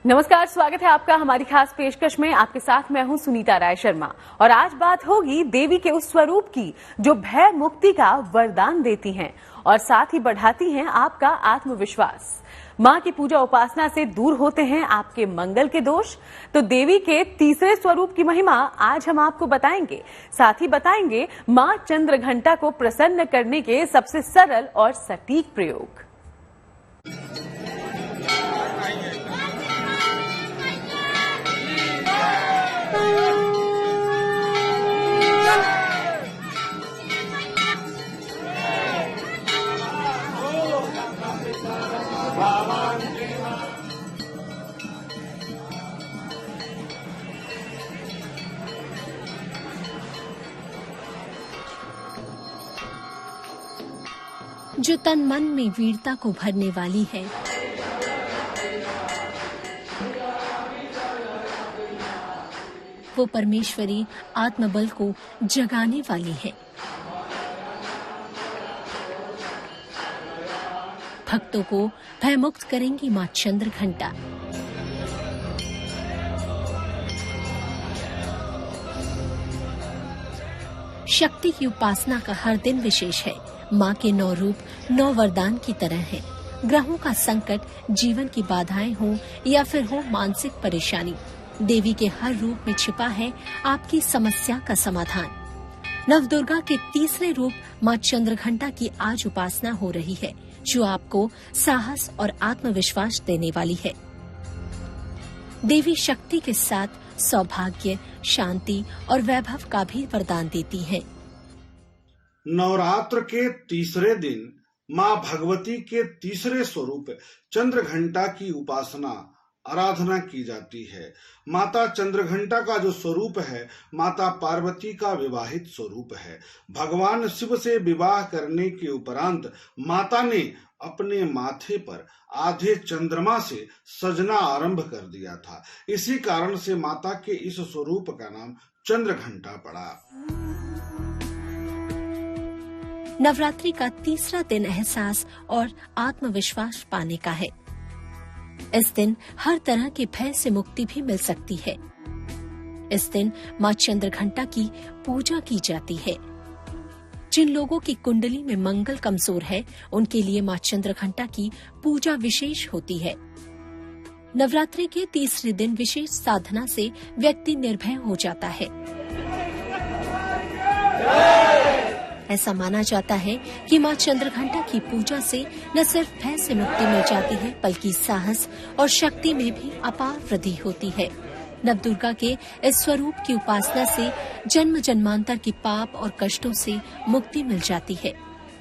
नमस्कार, स्वागत है आपका हमारी खास पेशकश में। आपके साथ मैं हूं सुनीता राय शर्मा और आज बात होगी देवी के उस स्वरूप की जो भय मुक्ति का वरदान देती हैं और साथ ही बढ़ाती हैं आपका आत्मविश्वास। मां की पूजा उपासना से दूर होते हैं आपके मंगल के दोष। तो देवी के तीसरे स्वरूप की महिमा आज हम आपको बताएंगे। साथ ही बताएंगे मां चंद्रघंटा को प्रसन्न करने के सबसे सरल और सटीक प्रयोग। जो तन मन में वीरता को भरने वाली है, वो परमेश्वरी आत्मबल को जगाने वाली है। भक्तों को भयमुक्त करेंगी मां चंद्रघंटा। शक्ति की उपासना का हर दिन विशेष है। मां के 9 रूप 9 वरदान की तरह हैं। ग्रहों का संकट, जीवन की बाधाएं हो या फिर हो मानसिक परेशानी, देवी के हर रूप में छिपा है आपकी समस्या का समाधान। नवदुर्गा के तीसरे रूप मां चंद्रघंटा की आज उपासना हो रही है, जो आपको साहस और आत्मविश्वास देने वाली है। देवी शक्ति के साथ सौभाग्य, शांति और वैभव का भी वरदान देती है। नवरात्र के तीसरे दिन मां भगवती के तीसरे स्वरूप चंद्रघंटा की उपासना आराधना की जाती है। माता चंद्रघंटा का जो स्वरूप है, माता पार्वती का विवाहित स्वरूप है। भगवान शिव से विवाह करने के उपरांत माता ने अपने माथे पर आधे चंद्रमा से सजना आरंभ कर दिया था। इसी कारण से माता के इस स्वरूप का नाम चंद्रघंटा पड़ा। नवरात्रि का तीसरा दिन एहसास और आत्मविश्वास पाने का है। इस दिन हर तरह के भय से मुक्ति भी मिल सकती है। इस दिन मां चंद्रघंटा की पूजा की जाती है। जिन लोगों की कुंडली में मंगल कमजोर है, उनके लिए मां चंद्रघंटा की पूजा विशेष होती है। नवरात्रि के तीसरे दिन विशेष साधना से व्यक्ति निर्भय हो जाता है। ऐसा माना जाता है कि मां चंद्रघंटा की पूजा से न सिर्फ भय से मुक्ति मिल जाती है, बल्कि साहस और शक्ति में भी अपार वृद्धि होती है। नवदुर्गा के इस स्वरूप की उपासना से जन्म जन्मांतर की पाप और कष्टों से मुक्ति मिल जाती है।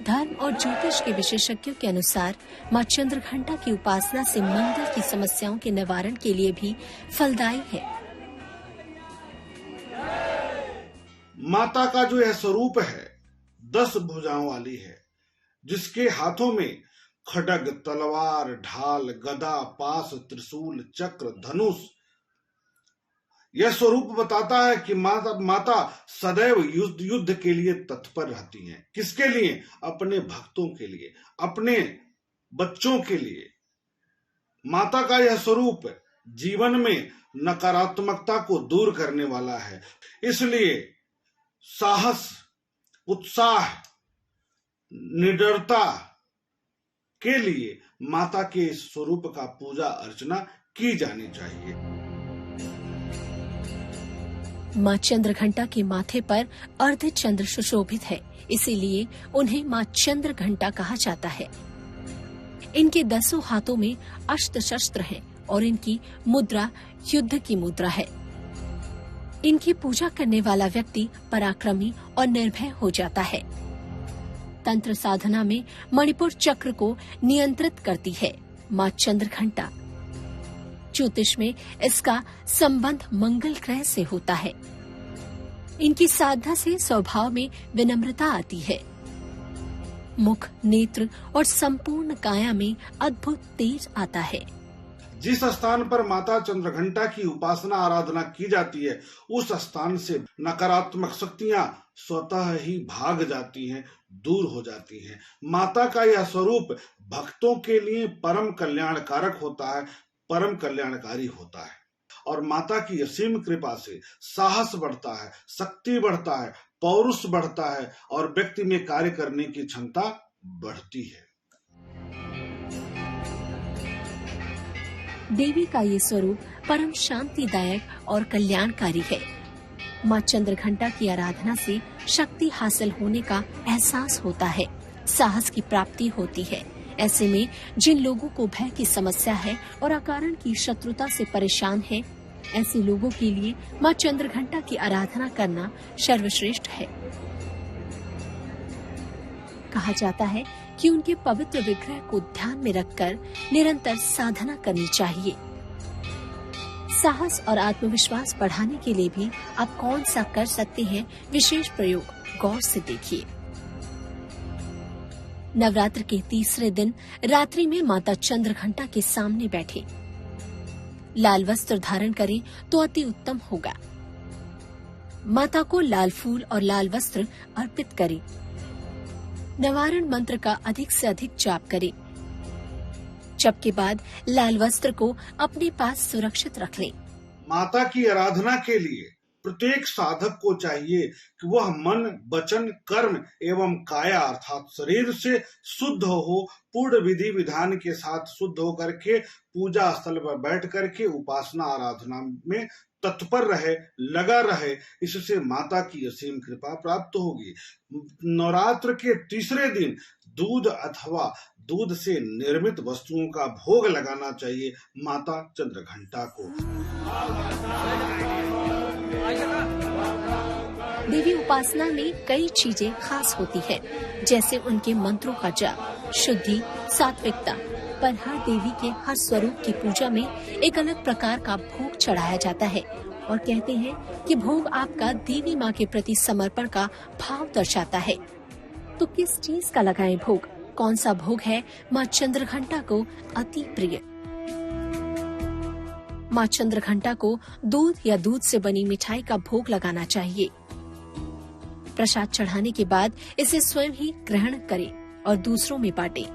धर्म और ज्योतिष के विशेषज्ञों के अनुसार मां चंद्रघंटा की उपासना से मंगल की समस्याओं के निवारण के लिए भी फलदायी है। माता का जो यह स्वरूप है 10 भुजाओं वाली है, जिसके हाथों में खड्ग, तलवार, ढाल, गदा, पास, त्रिशूल, चक्र, धनुष। यह स्वरूप बताता है कि माता सदैव युद्ध के लिए तत्पर रहती हैं। किसके लिए? अपने भक्तों के लिए, अपने बच्चों के लिए। माता का यह स्वरूप जीवन में नकारात्मकता को दूर करने वाला है। इसलिए साहस, उत्साह, निडरता के लिए माता के स्वरूप का पूजा अर्चना की जानी चाहिए। मां चंद्रघंटा के माथे पर अर्ध चंद्र सुशोभित है, इसीलिए उन्हें मां चंद्रघंटा कहा जाता है। इनके 10 हाथों में अस्त्र शस्त्र हैं और इनकी मुद्रा युद्ध की मुद्रा है। इनकी पूजा करने वाला व्यक्ति पराक्रमी और निर्भय हो जाता है। तंत्र साधना में मणिपुर चक्र को नियंत्रित करती है मां चंद्रघंटा। ज्योतिष में इसका संबंध मंगल ग्रह से होता है। इनकी साधना से स्वभाव में विनम्रता आती है। मुख, नेत्र और संपूर्ण काया में अद्भुत तेज आता है। जिस स्थान पर माता चंद्रघंटा की उपासना आराधना की जाती है, उस स्थान से नकारात्मक शक्तियां स्वतः ही भाग जाती हैं, दूर हो जाती हैं। माता का यह स्वरूप भक्तों के लिए परम कल्याणकारक होता है, परम कल्याणकारी होता है। और माता की असीम कृपा से साहस बढ़ता है, शक्ति बढ़ता है, पौरुष बढ़ता है और व्यक्ति में कार्य करने की क्षमता बढ़ती है। देवी का ये स्वरूप परम शांतिदायक और कल्याणकारी है। माँ चंद्रघंटा की आराधना से शक्ति हासिल होने का एहसास होता है, साहस की प्राप्ति होती है। ऐसे में जिन लोगों को भय की समस्या है और अकारण की शत्रुता से परेशान है, ऐसे लोगों के लिए माँ चंद्रघंटा की आराधना करना सर्वश्रेष्ठ है। कहा जाता है कि उनके पवित्र विग्रह को ध्यान में रखकर निरंतर साधना करनी चाहिए। साहस और आत्मविश्वास बढ़ाने के लिए भी आप कौन सा कर सकते हैं विशेष प्रयोग, गौर से देखिए। नवरात्र के तीसरे दिन रात्रि में माता चंद्रघंटा के सामने बैठे, लाल वस्त्र धारण करें तो अति उत्तम होगा। माता को लाल फूल और लाल वस्त्र अर्पित करें। निवारण मंत्र का अधिक से अधिक जाप करें। जप के बाद लाल वस्त्र को अपने पास सुरक्षित रख लें। माता की आराधना के लिए प्रत्येक साधक को चाहिए कि वह मन, वचन, कर्म एवं काया अर्थात शरीर से शुद्ध हो, पूर्ण विधि विधान के साथ शुद्ध हो करके पूजा स्थल पर बैठ करके उपासना आराधना में तत्पर रहे, लगा रहे। इससे माता की असीम कृपा प्राप्त होगी। नवरात्र के तीसरे दिन दूध अथवा दूध से निर्मित वस्तुओं का भोग लगाना चाहिए माता चंद्रघंटा को। देवी उपासना में कई चीजें खास होती है, जैसे उनके मंत्रों का जाप, शुद्धि, सात्विकता। पर हर देवी के हर स्वरूप की पूजा में एक अलग प्रकार का भोग चढ़ाया जाता है और कहते हैं कि भोग आपका देवी माँ के प्रति समर्पण का भाव दर्शाता है। तो किस चीज का लगाएं भोग? कौन सा भोग है माँ चंद्रघंटा को अति प्रिय? माँ चंद्रघंटा को दूध या दूध से बनी मिठाई का भोग लगाना चाहिए। प्रसाद चढ़ाने के बाद इसे स्वयं ही ग्रहण करें और दूसरों में बांटें।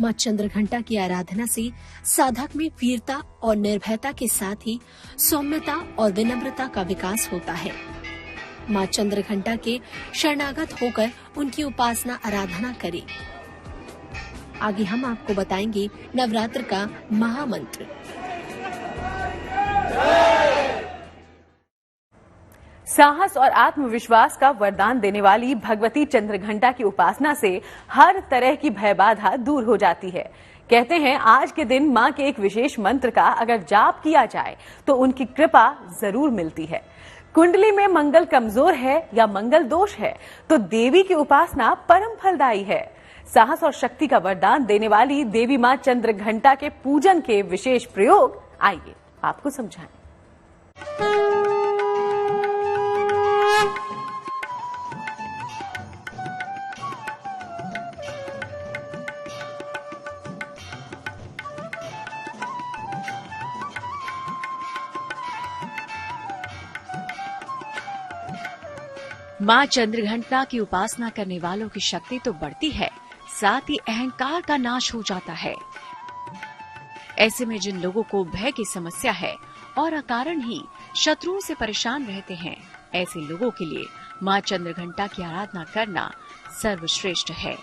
माँ चंद्रघंटा की आराधना से साधक में वीरता और निर्भयता के साथ ही सौम्यता और विनम्रता का विकास होता है। माँ चंद्रघंटा के शरणागत होकर उनकी उपासना आराधना करें। आगे हम आपको बताएंगे नवरात्र का महामंत्र। साहस और आत्मविश्वास का वरदान देने वाली भगवती चंद्रघंटा की उपासना से हर तरह की भय बाधा दूर हो जाती है। कहते हैं आज के दिन मां के एक विशेष मंत्र का अगर जाप किया जाए तो उनकी कृपा जरूर मिलती है। कुंडली में मंगल कमजोर है या मंगल दोष है तो देवी की उपासना परम फलदायी है। साहस और शक्ति का वरदान देने वाली देवी मां चंद्रघंटा के पूजन के विशेष प्रयोग आइए आपको समझाएं। माँ चंद्रघंटा की उपासना करने वालों की शक्ति तो बढ़ती है, साथ ही अहंकार का नाश हो जाता है। ऐसे में जिन लोगों को भय की समस्या है और अकारण ही शत्रुओं से परेशान रहते हैं, ऐसे लोगों के लिए माँ चंद्रघंटा की आराधना करना सर्वश्रेष्ठ है।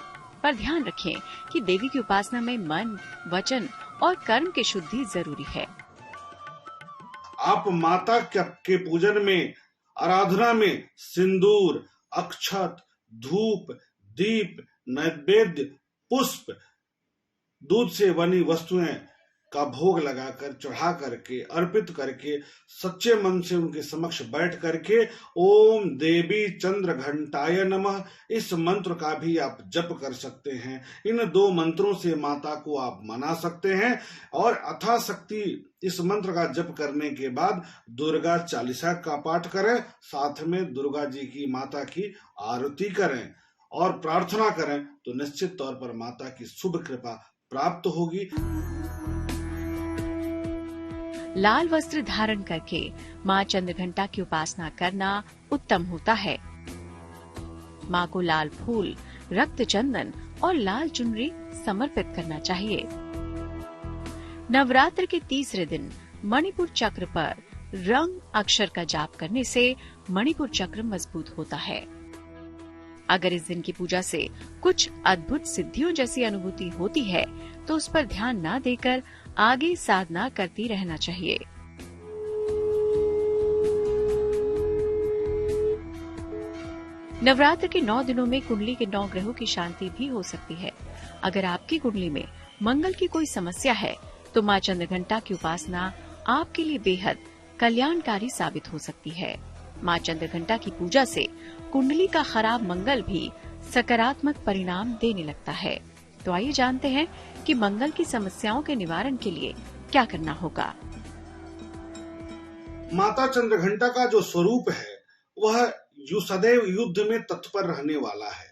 पर ध्यान रखें कि देवी की उपासना में मन, वचन और कर्म की शुद्धि जरूरी है। आप माता के पूजन में, आराधना में सिंदूर, अक्षत, धूप, दीप, नैवेद्य, पुष्प, दूध से बनी वस्तुएं का भोग लगाकर, चढ़ा करके, अर्पित करके, सच्चे मन से उनके समक्ष बैठ करके ओम देवी चंद्रघंटाय नमः इस मंत्र का भी आप जप कर सकते हैं। इन दो मंत्रों से माता को आप मना सकते हैं और अथाशक्ति इस मंत्र का जप करने के बाद दुर्गा चालीसा का पाठ करें, साथ में दुर्गा जी की, माता की आरती करें और प्रार्थना करें तो निश्चित तौर पर माता की शुभ कृपा प्राप्त होगी। लाल वस्त्र धारण करके माँ चंद्रघंटा की उपासना करना उत्तम होता है। माँ को लाल फूल, रक्त चंदन और लाल चुनरी समर्पित करना चाहिए। नवरात्र के तीसरे दिन मणिपुर चक्र पर रंग अक्षर का जाप करने से मणिपुर चक्र मजबूत होता है। अगर इस दिन की पूजा से कुछ अद्भुत सिद्धियों जैसी अनुभूति होती है तो उस पर ध्यान न देकर आगे साधना करती रहना चाहिए। नवरात्र के 9 दिनों में कुंडली के 9 ग्रहों की शांति भी हो सकती है। अगर आपकी कुंडली में मंगल की कोई समस्या है तो मां चंद्रघंटा की उपासना आपके लिए बेहद कल्याणकारी साबित हो सकती है। मां चंद्रघंटा की पूजा से कुंडली का खराब मंगल भी सकारात्मक परिणाम देने लगता है। तो आइए जानते हैं कि मंगल की समस्याओं के निवारण के लिए क्या करना होगा। माता चंद्रघंटा का जो स्वरूप है वह सदैव युद्ध में तत्पर रहने वाला है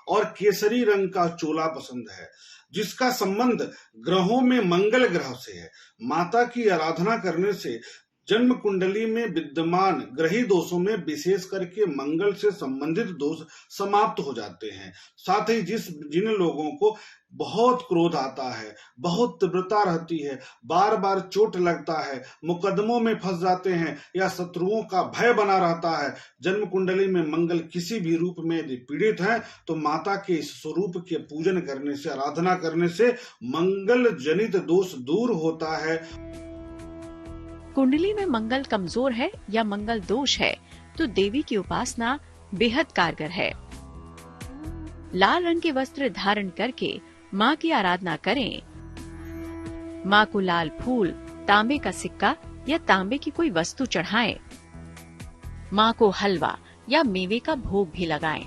और केसरी रंग का चोला पसंद है, जिसका संबंध ग्रहों में मंगल ग्रह से है। माता की आराधना करने से जन्म कुंडली में विद्यमान ग्रही दोषों में विशेष करके मंगल से संबंधित दोष समाप्त हो जाते हैं। साथ ही जिन लोगों को बहुत क्रोध आता है, बहुत तीव्रता रहती है, बार बार चोट लगता है, मुकदमों में फंस जाते हैं या शत्रुओं का भय बना रहता है, जन्म कुंडली में मंगल किसी भी रूप में यदि पीड़ित है तो माता के इस स्वरूप के पूजन करने से, आराधना करने से मंगल जनित दोष दूर होता है। कुंडली में मंगल कमजोर है या मंगल दोष है तो देवी की उपासना बेहद कारगर है। लाल रंग के वस्त्र धारण करके मां की आराधना करें। मां को लाल फूल, तांबे का सिक्का या तांबे की कोई वस्तु चढ़ाएं। मां को हलवा या मेवे का भोग भी लगाएं।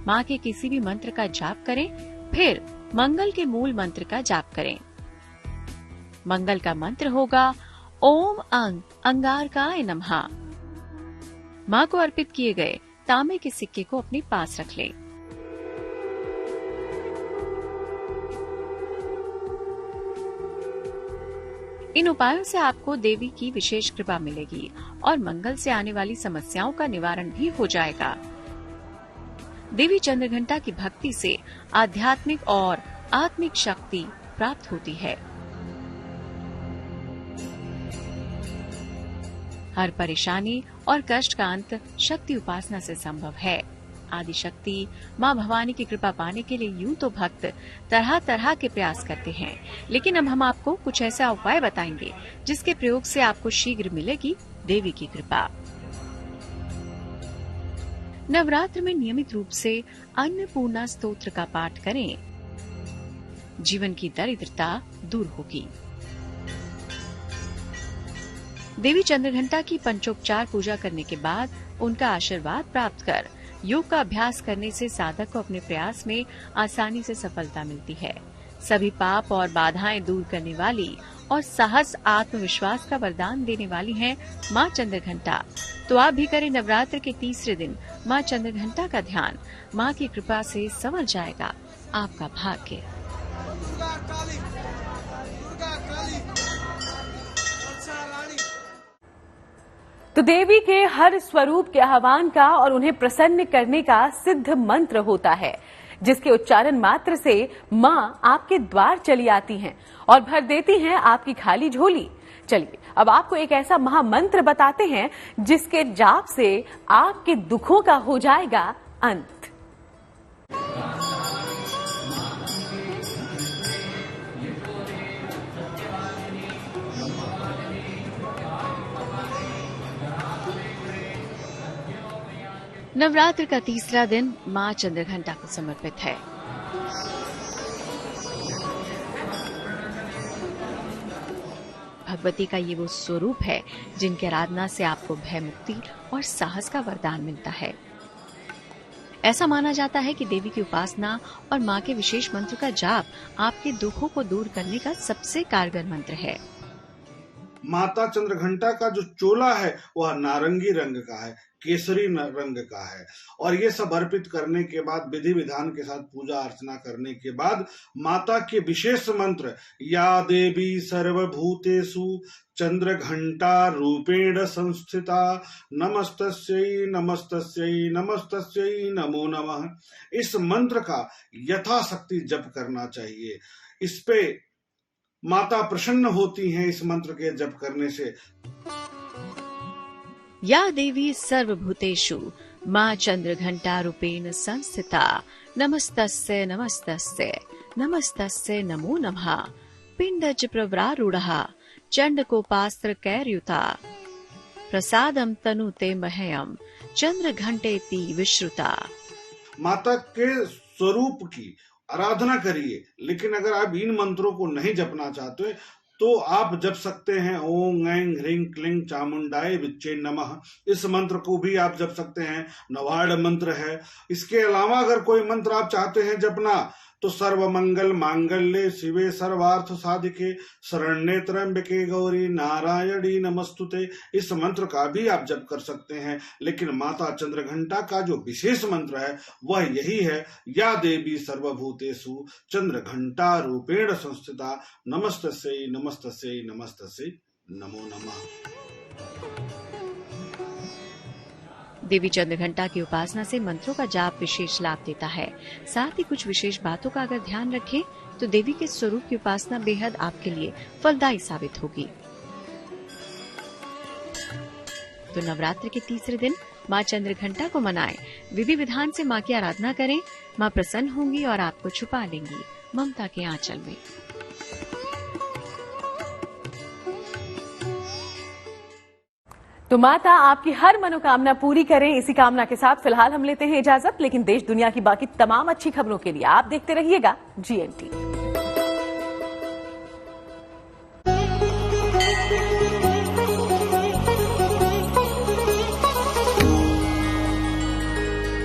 मां के किसी भी मंत्र का जाप करें, फिर मंगल के मूल मंत्र का जाप करें। मंगल का मंत्र होगा ओम अंग अंगारकाय नमः। मां को अर्पित किए गए तांबे के सिक्के को अपने पास रख लें। इन उपायों से आपको देवी की विशेष कृपा मिलेगी और मंगल से आने वाली समस्याओं का निवारण भी हो जाएगा। देवी चंद्रघंटा की भक्ति से आध्यात्मिक और आत्मिक शक्ति प्राप्त होती है। हर परेशानी और कष्ट का अंत शक्ति उपासना से संभव है। आदि शक्ति मां भवानी की कृपा पाने के लिए यूं तो भक्त तरह तरह के प्रयास करते हैं, लेकिन अब हम आपको कुछ ऐसा उपाय बताएंगे जिसके प्रयोग से आपको शीघ्र मिलेगी देवी की कृपा। नवरात्र में नियमित रूप से अन्नपूर्णा स्तोत्र का पाठ करें। जीवन की दरिद्रता दूर होगी। देवी चंद्रघंटा की पंचोपचार पूजा करने के बाद उनका आशीर्वाद प्राप्त कर योग का अभ्यास करने से साधक को अपने प्रयास में आसानी से सफलता मिलती है। सभी पाप और बाधाएं दूर करने वाली और साहस आत्मविश्वास का वरदान देने वाली हैं मां चंद्रघंटा। तो आप भी करें नवरात्र के तीसरे दिन मां चंद्रघंटा का ध्यान। मां की कृपा से संवर जाएगा आपका भाग्य। तो देवी के हर स्वरूप के आह्वान का और उन्हें प्रसन्न करने का सिद्ध मंत्र होता है, जिसके उच्चारण मात्र से मां आपके द्वार चली आती हैं और भर देती हैं आपकी खाली झोली। चलिए अब आपको एक ऐसा महामंत्र बताते हैं जिसके जाप से आपके दुखों का हो जाएगा अंत। नवरात्र का तीसरा दिन मां चंद्रघंटा को समर्पित है। भगवती का ये वो स्वरूप है जिनकी आराधना से आपको भय मुक्ति और साहस का वरदान मिलता है। ऐसा माना जाता है कि देवी की उपासना और मां के विशेष मंत्र का जाप आपके दुखों को दूर करने का सबसे कारगर मंत्र है। माता चंद्रघंटा का जो चोला है वह नारंगी रंग का है, केसरी रंग का है, और ये सब अर्पित करने के बाद विधि विधान के साथ पूजा अर्चना करने के बाद माता के विशेष मंत्र या देवी सर्वभूतेषु चंद्रघंटा रूपेण संस्थिता नमस्तस्यै नमस्तस्यै नमस्तस्यै नमो नमः, इस मंत्र का यथाशक्ति जप करना चाहिए। इस पे माता प्रसन्न होती हैं इस मंत्र के जप करने से। या देवी सर्वभूतेषु मां चंद्रघंटा रूपेण संस्थिता नमस्तस्यै नमस्तस्यै नमस्तस्यै नमो नमः पिंडज प्रवरारूढ़ः चंडकोपास्त्र कैर्युता प्रसादम तनुते मह्यम चंद्रघंटेति विश्रुता। माता के स्वरूप की आराधना करिए, लेकिन अगर आप इन मंत्रों को नहीं जपना चाहते तो आप जप सकते हैं ओम ऐं ह्रीं क्लीं चामुंडाय विच्चे नमः। इस मंत्र को भी आप जप सकते हैं, नवाड़ मंत्र है। इसके अलावा अगर कोई मंत्र आप चाहते हैं जपना तो सर्व मंगल मांगल्ये शिवे सर्वार्थ साधिके शरण्ये त्र्यंबके गौरी नारायणी नमस्तुते, इस मंत्र का भी आप जप कर सकते हैं। लेकिन माता चंद्रघंटा का जो विशेष मंत्र है वह यही है, या देवी सर्वभूतेषु चंद्रघंटा रूपेण संस्थिता नमस्तस्यै नमस्तस्यै नमस्तस्यै नमो नमः। देवी चंद्रघंटा की उपासना से मंत्रों का जाप विशेष लाभ देता है। साथ ही कुछ विशेष बातों का अगर ध्यान रखें तो देवी के स्वरूप की उपासना बेहद आपके लिए फलदायी साबित होगी। तो नवरात्र के तीसरे दिन मां चंद्रघंटा को मनाएं, विधि विधान से मां की आराधना करें। मां प्रसन्न होंगी और आपको छुपा लेंगी ममता के आंचल में। तो माता आपकी हर मनोकामना पूरी करें, इसी कामना के साथ फिलहाल हम लेते हैं इजाजत। लेकिन देश दुनिया की बाकी तमाम अच्छी खबरों के लिए आप देखते रहिएगा GNT।